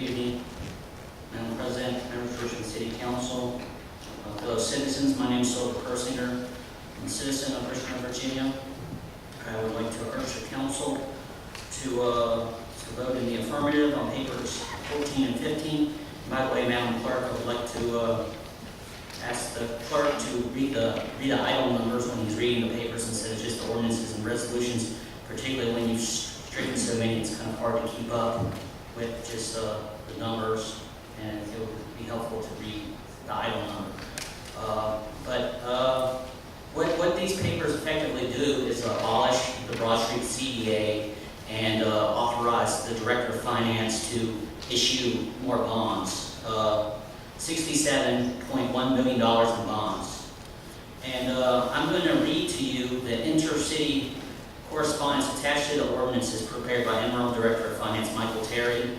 evening, Madam President, members of Richmond City Council, fellow citizens. My name is Persinger. I'm a citizen of Richmond, Virginia. I would like to urge the council to vote in the affirmative on papers 14 and 15. By the way, Madam Clerk, I would like to ask the clerk to read the item numbers when he's reading the papers instead of just the ordinances and resolutions, particularly when you've stricken so many. It's kind of hard to keep up with just the numbers, and it would be helpful to read the item number. What these papers effectively do is abolish the Broad Street CDA and authorize the Director of Finance to issue more bonds, $67.1 million in bonds. And I'm going to read to you the intercity correspondence attached to the ordinances prepared by Interim Director of Finance Michael Terry.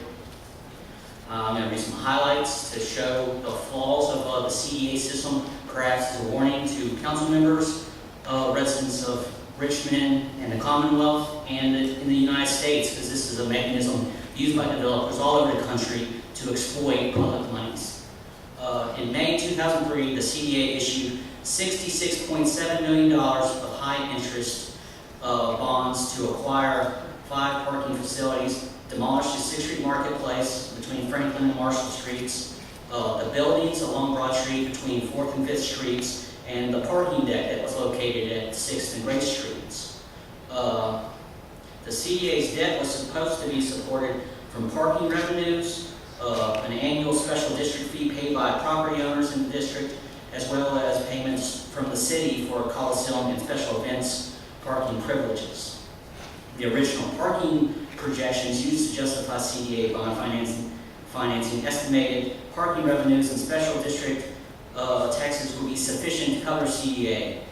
I'm going to read some highlights to show the flaws of the CDA system, perhaps as a warning to council members, residents of Richmond and the Commonwealth and in the United States, because this is a mechanism used by developers all over the country to exploit public monies. In May 2003, the CDA issued $66.7 million of high-interest bonds to acquire 5 parking facilities, demolished the 6th Street Marketplace between Franklin and Marshall Streets, the buildings along Broad Street between 4th and 5th Streets, and the parking deck that was located at 6th and Grace Streets. The CDA's debt was supposed to be supported from parking revenues, an annual special district fee paid by property owners in the district, as well as payments from the city for Coliseum and special events parking privileges. The original parking projections used to justify CDA bond financing estimated parking revenues and special district taxes would be sufficient to cover CDA.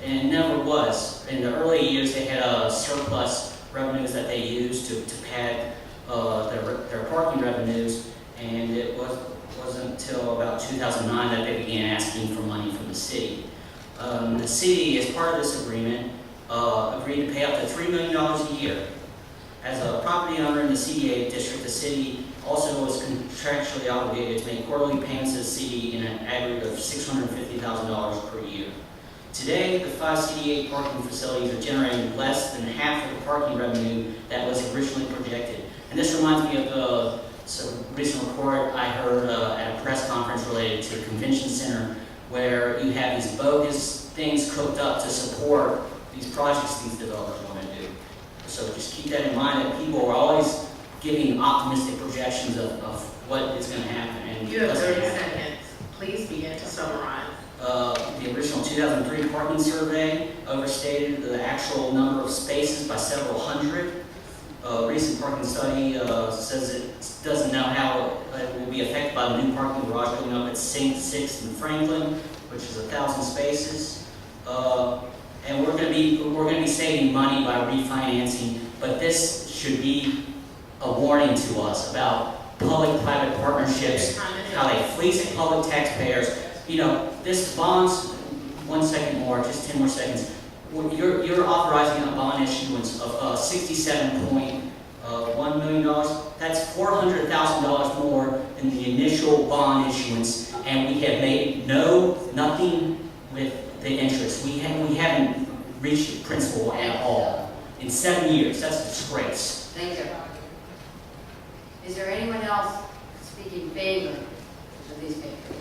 And it never was. In the early years, they had surplus revenues that they used to pad their parking revenues, and it wasn't until about 2009 that they began asking for money from the city. The city, as part of this agreement, agreed to pay up to $3 million a year. As a property owner in the CDA district, the city also was contractually obligated to make quarterly payments to the city in an aggregate of $650,000 per year. Today, the 5 CDA parking facilities are generating less than half of the parking revenue that was originally projected. And this reminds me of some recent report I heard at a press conference related to the convention center, where you have these bogus things cooked up to support these projects these developers want to do. So just keep that in mind, that people are always giving optimistic projections of what is going to happen. And you have 30 seconds. Please begin to summarize. The original 2003 parking survey overstated the actual number of spaces by several hundred. Recent parking study says it doesn't know how it will be affected by the new parking garage going up at 6th and Franklin, which is 1,000 spaces. And we're going to be saving money by refinancing, but this should be a warning to us about public-private partnerships, how they fleece public taxpayers. You know, this bonds, 1 second more, just 10 more seconds. You're authorizing a bond issuance of $67.1 million. That's $400,000 more than the initial bond issuance, and we have made nothing with the interest. We haven't reached principal at all in 7 years. That's a disgrace. Thank you. Is there anyone else speaking in favor of these papers?